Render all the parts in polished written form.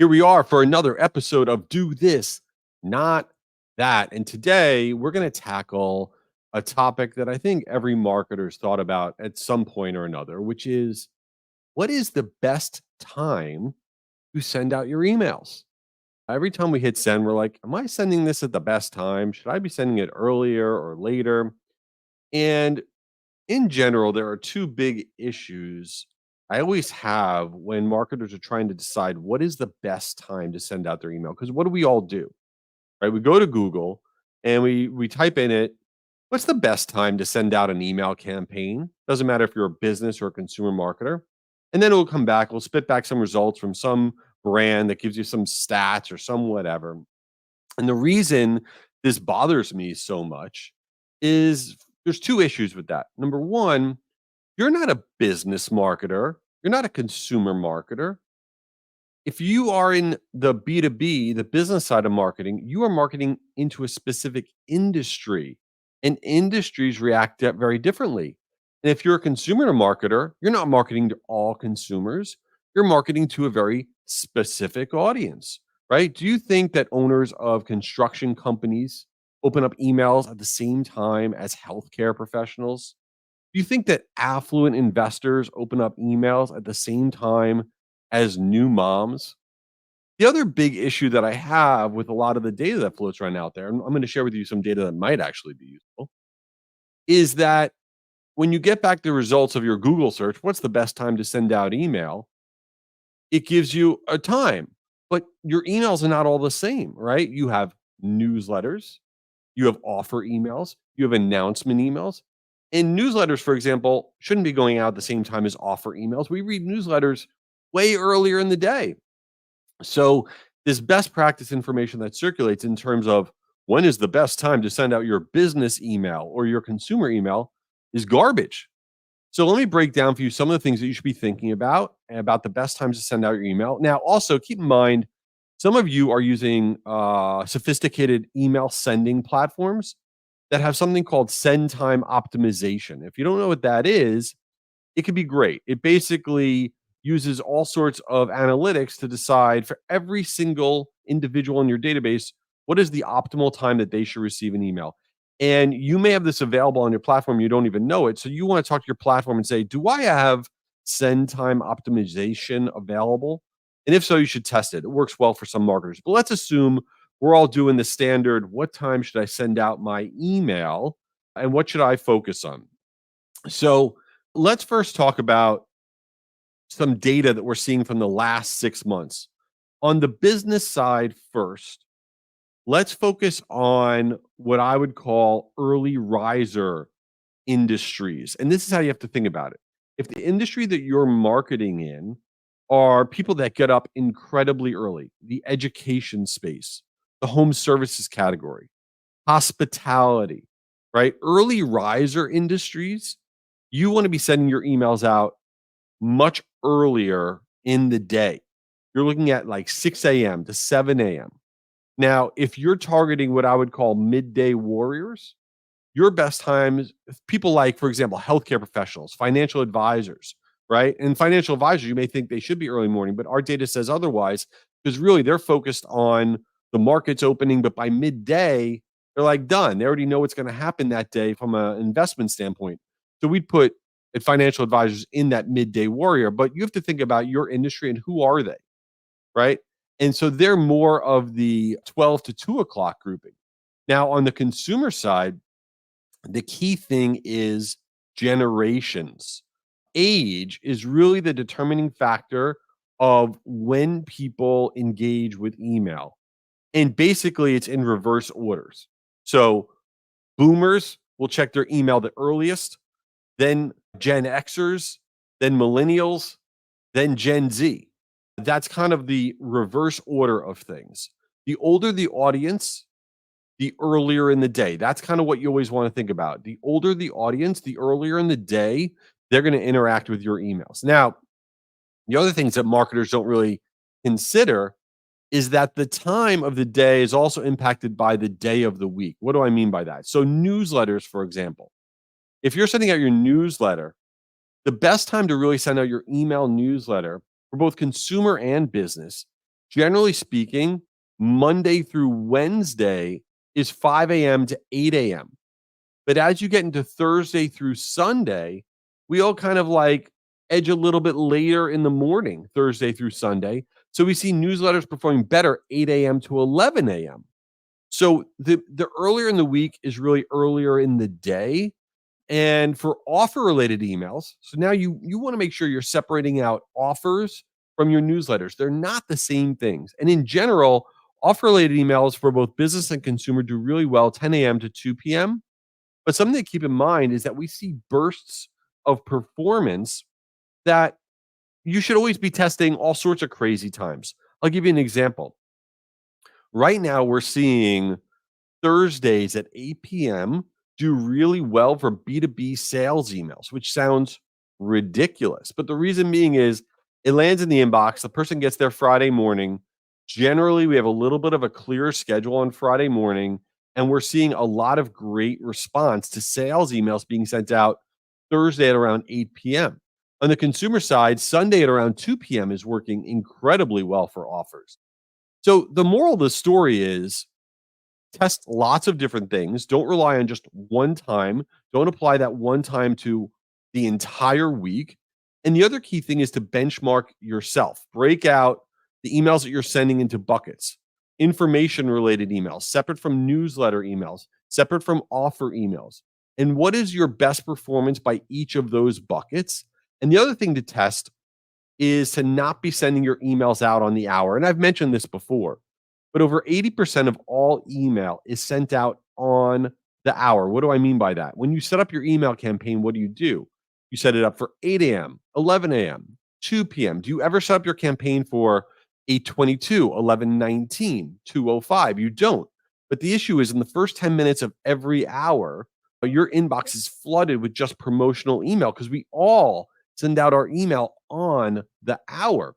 Here we are for another episode of Do This, Not That. And today we're going to tackle a topic that I think every marketer's thought about at some point or another, which is what is the best time to send out your emails? Every time we hit send, we're like, am I sending this at the best time? Should I be sending it earlier or later? And in general, there are two big issues I always have when marketers are trying to decide what is the best time to send out their email. Because what do we all do? Right? We go to Google and we type in it, what's the best time to send out an email campaign? Doesn't matter if you're a business or a consumer marketer. And then it will come back, we'll spit back some results from some brand that gives you some stats or some whatever. And the reason this bothers me so much is there's two issues with that. Number one, you're not a business marketer, you're not a consumer marketer. If you are in the B2B, the business side of marketing, you are marketing into a specific industry, and industries react very differently. And if you're a consumer marketer, you're not marketing to all consumers, you're marketing to a very specific audience, right? Do you think that owners of construction companies open up emails at the same time as healthcare professionals? Do you think that affluent investors open up emails at the same time as new moms? The other big issue that I have with a lot of the data that floats around out there, and I'm going to share with you some data that might actually be useful, is that when you get back the results of your Google search, what's the best time to send out email? It gives you a time, but your emails are not all the same, right? You have newsletters, you have offer emails, you have announcement emails. And newsletters, for example, shouldn't be going out at the same time as offer emails. We read newsletters way earlier in the day. So, this best practice information that circulates in terms of when is the best time to send out your business email or your consumer email is garbage. So, let me break down for you some of the things that you should be thinking about and about the best times to send out your email. Now, also keep in mind, some of you are using sophisticated email sending platforms that have something called send time optimization. If you don't know what that is, it could be great. It basically uses all sorts of analytics to decide for every single individual in your database what is the optimal time that they should receive an email. And you may have this available on your platform, you don't even know it. So you want to talk to your platform and say, do I have send time optimization available? And if so, you should test it. It works well for some marketers. But let's assume we're all doing the standard, what time should I send out my email and what should I focus on? So let's first talk about some data that we're seeing from the last 6 months. On the business side first, let's focus on what I would call early riser industries. And this is how you have to think about it. If the industry that you're marketing in are people that get up incredibly early, the education space, the home services category, hospitality, right? Early riser industries, you want to be sending your emails out much earlier in the day. You're looking at like 6 a.m. to 7 a.m. Now, if you're targeting what I would call midday warriors, your best times, people like, for example, healthcare professionals, financial advisors, right? And financial advisors, you may think they should be early morning, but our data says otherwise, because really they're focused on the markets opening, but by midday, they're like done. They already know what's going to happen that day from an investment standpoint. So we'd put financial advisors in that midday warrior, but you have to think about your industry and who are they, right? And so they're more of the 12 to 2 o'clock grouping. Now, on the consumer side, the key thing is generations. Age is really the determining factor of when people engage with email. And basically, it's in reverse orders. So, boomers will check their email the earliest, then Gen Xers, then millennials, then Gen Z. That's kind of the reverse order of things. The older the audience, the earlier in the day. That's kind of what you always want to think about. The older the audience, the earlier in the day, they're going to interact with your emails. Now, the other things that marketers don't really consider is that the time of the day is also impacted by the day of the week. What do I mean by that? So, newsletters, for example, if you're sending out your newsletter, the best time to really send out your email newsletter for both consumer and business Generally speaking, Monday through Wednesday is 5 a.m. to 8 a.m. But as you get into Thursday through Sunday, we all kind of like edge a little bit later in the morning, Thursday through Sunday. So we see newsletters performing better 8 a.m. to 11 a.m. So the earlier in the week is really earlier in the day. And for offer related emails, so now you want to make sure you're separating out offers from your newsletters. They're not the same things. And in general, offer related emails for both business and consumer do really well 10 a.m. to 2 p.m. But something to keep in mind is that we see bursts of performance that you should always be testing all sorts of crazy times. I'll give you an example. Right now, we're seeing Thursdays at 8 p.m. do really well for B2B sales emails, which sounds ridiculous. But the reason being is it lands in the inbox. The person gets there Friday morning. Generally, we have a little bit of a clearer schedule on Friday morning, and we're seeing a lot of great response to sales emails being sent out Thursday at around 8 p.m. On the consumer side, Sunday at around 2 p.m. is working incredibly well for offers. So the moral of the story is test lots of different things. Don't rely on just one time. Don't apply that one time to the entire week. And the other key thing is to benchmark yourself. Break out the emails that you're sending into buckets. Information related emails, separate from newsletter emails, separate from offer emails. And what is your best performance by each of those buckets? And the other thing to test is to not be sending your emails out on the hour. And I've mentioned this before, but over 80% of all email is sent out on the hour. What do I mean by that? When you set up your email campaign, what do? You set it up for 8 a.m., 11 a.m., 2 p.m. Do you ever set up your campaign for 8:22, 11:19, 2:05? You don't. But the issue is in the first 10 minutes of every hour, your inbox is flooded with just promotional email because we all send out our email on the hour.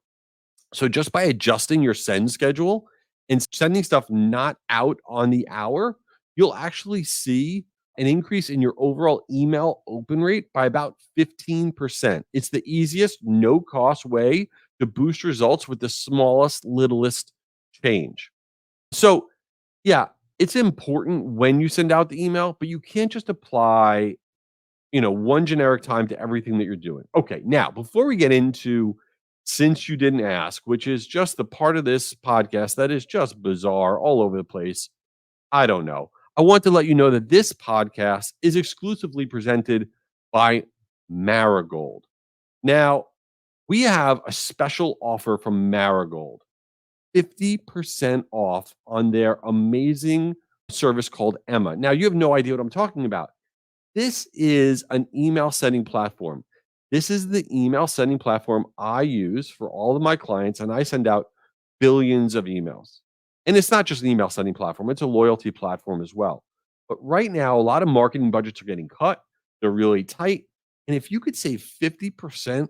So just by adjusting your send schedule and sending stuff not out on the hour, you'll actually see an increase in your overall email open rate by about 15%. It's the easiest, no cost way to boost results with the smallest, littlest change. So, yeah, it's important when you send out the email, but you can't just apply one generic time to everything that you're doing. Okay, now before we get into since you didn't ask, which is just the part of this podcast that is just bizarre all over the place, I don't know. I want to let you know that this podcast is exclusively presented by Marigold. Now, we have a special offer from Marigold 50% off on their amazing service called Emma. Now, you have no idea what I'm talking about. This is an email sending platform. This is the email sending platform I use for all of my clients, and I send out billions of emails. And it's not just an email sending platform, it's a loyalty platform as well. But right now, a lot of marketing budgets are getting cut, they're really tight. And if you could save 50%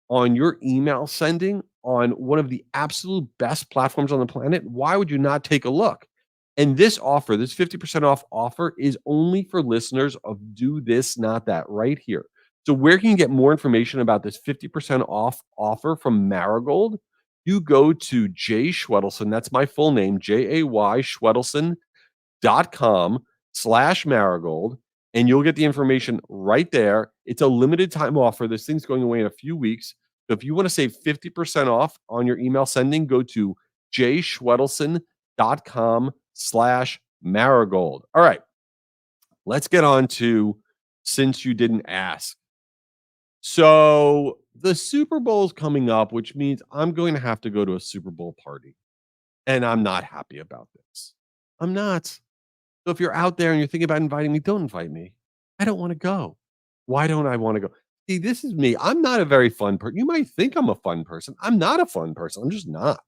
on your email sending on one of the absolute best platforms on the planet, why would you not take a look? And this offer, this 50% off offer is only for listeners of Do This, Not That right here. So where can you get more information about this 50% off offer from Marigold? You go to Jay Schwedelson, that's my full name, Jay Schwedelson.com/Marigold, and you'll get the information right there. It's a limited time offer. This thing's going away in a few weeks. So if you want to save 50% off on your email sending, go to jschwedelson.com/Marigold. All right, let's get on to since you didn't ask. So the Super Bowl is coming up, which means I'm going to have to go to a Super Bowl party. And I'm not happy about this. I'm not. So if you're out there and you're thinking about inviting me, don't invite me. I don't want to go. Why don't I want to go? See, this is me. I'm not a very fun person. You might think I'm a fun person. I'm not a fun person. I'm just not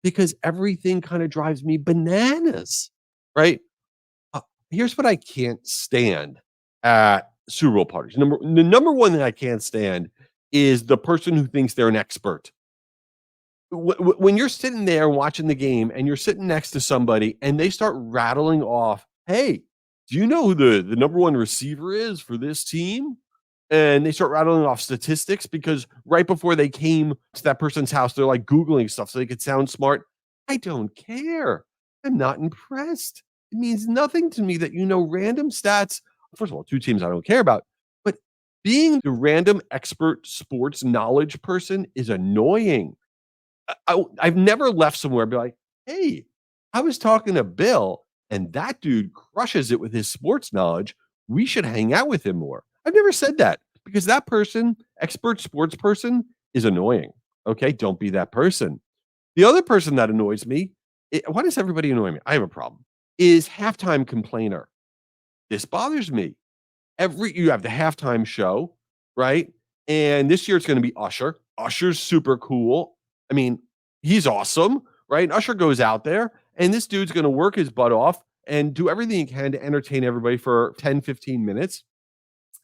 because everything kind of drives me bananas, right? Here's what I can't stand at Super Bowl parties. The number one that I can't stand is the person who thinks they're an expert. When you're sitting there watching the game and you're sitting next to somebody and they start rattling off, "Hey, do you know who the number one receiver is for this team?" And they start rattling off statistics because right before they came to that person's house, they're like Googling stuff so they could sound smart. I don't care. I'm not impressed. It means nothing to me that you know random stats. First of all, 2 teams I don't care about, but being the random expert sports knowledge person is annoying. I've never left somewhere and be like, "Hey, I was talking to Bill, and that dude crushes it with his sports knowledge. We should hang out with him more." I've never said that because that person, expert sports person, is annoying. Okay, don't be that person. The other person that annoys me, why does everybody annoy me? I have a problem. Is halftime complainer. This bothers me. Every You have the halftime show, right? And this year it's going to be Usher. Usher's super cool. I mean, he's awesome, right? And Usher goes out there and this dude's going to work his butt off and do everything he can to entertain everybody for 10, 15 minutes.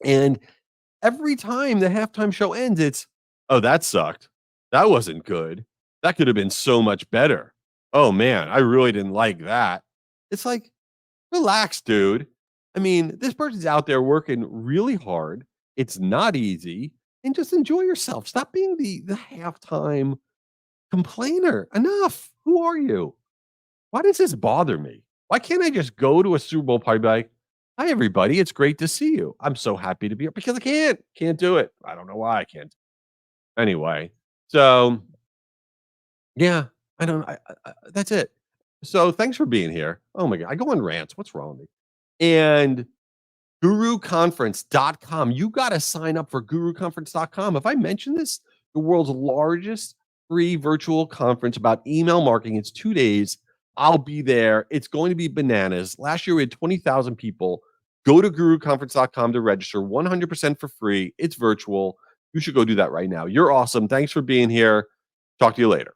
And every time the halftime show ends, it's, "Oh, that sucked. That wasn't good. That could have been so much better. Oh, man, I really didn't like that." It's like, relax, dude. I mean, this person's out there working really hard. It's not easy, and just enjoy yourself. Stop being the halftime complainer. Enough. Who are you? Why does this bother me? Why can't I just go to a Super Bowl party and be like, "Hi, everybody. It's great to see you. I'm so happy to be here." Because I can't. Can't do it. I don't know why I can't. Anyway, so yeah, I don't. That's it. So thanks for being here. Oh my god, I go on rants. What's wrong with me? And guruconference.com. You got to sign up for guruconference.com. If I mention this, the world's largest free virtual conference about email marketing. It's 2 days. I'll be there. It's going to be bananas. Last year we had 20,000 people. Go to guruconference.com to register 100% for free. It's virtual. You should go do that right now. You're awesome. Thanks for being here. Talk to you later.